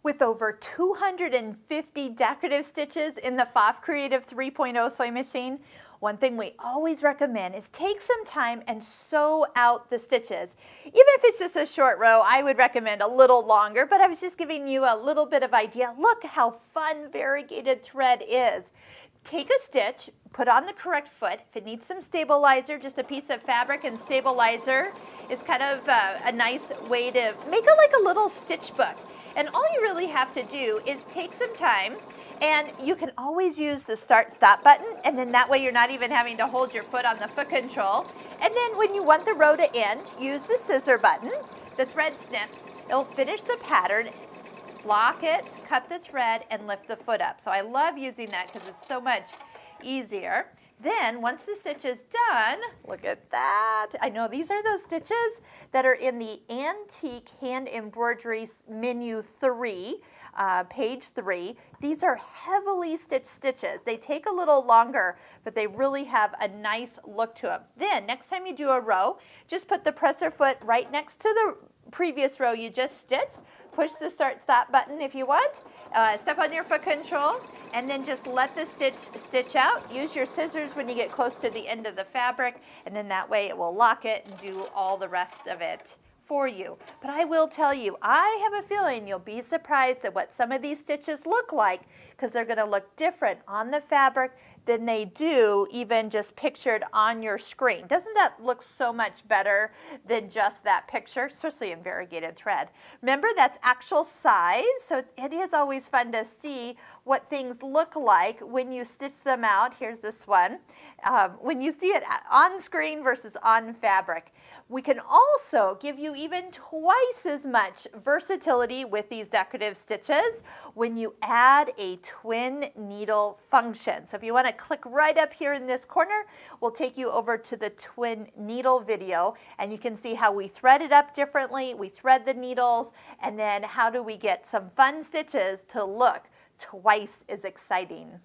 With over 250 decorative stitches in the Pfaff Creative 3.0 sewing machine, one thing we always recommend is take some time and sew out the stitches. Even if it's just a short row, I would recommend a little longer, but I was just giving you a little bit of idea. Look how fun variegated thread is. Take a stitch, put on the correct foot. If it needs some stabilizer, just a piece of fabric and stabilizer is kind of a nice way to make it like a little stitch book. And all you really have to do is take some time, and you can always use the start-stop button, and then that way you're not even having to hold your foot on the foot control. And then when you want the row to end, use the scissor button. The thread snips. It'll finish the pattern, lock it, cut the thread, and lift the foot up. So I love using that because it's so much easier. Then, once the stitch is done, look at that. I know these are those stitches that are in the Antique Hand Embroidery Menu 3, page 3. These are heavily stitched stitches. They take a little longer, but they really have a nice look to them. Then, next time you do a row, just put the presser foot right next to the previous row you just stitched. Push the start-stop button if you want. Step on your foot control, and then just let the stitch out. Use your scissors when you get close to the end of the fabric, and then that way it will lock it and do all the rest of it for you. But I will tell you, I have a feeling you'll be surprised at what some of these stitches look like, because they're going to look different on the fabric than they do even just pictured on your screen. Doesn't that look so much better than just that picture, especially in variegated thread? Remember, that's actual size, so it is always fun to see what things look like when you stitch them out. Here's this one. When you see it on screen versus on fabric. We can also give you even twice as much versatility with these decorative stitches when you add a twin needle function. So if you want to click right up here in this corner, we'll take you over to the twin needle video, and you can see how we thread it up differently. We thread the needles, and then how do we get some fun stitches to look twice as exciting.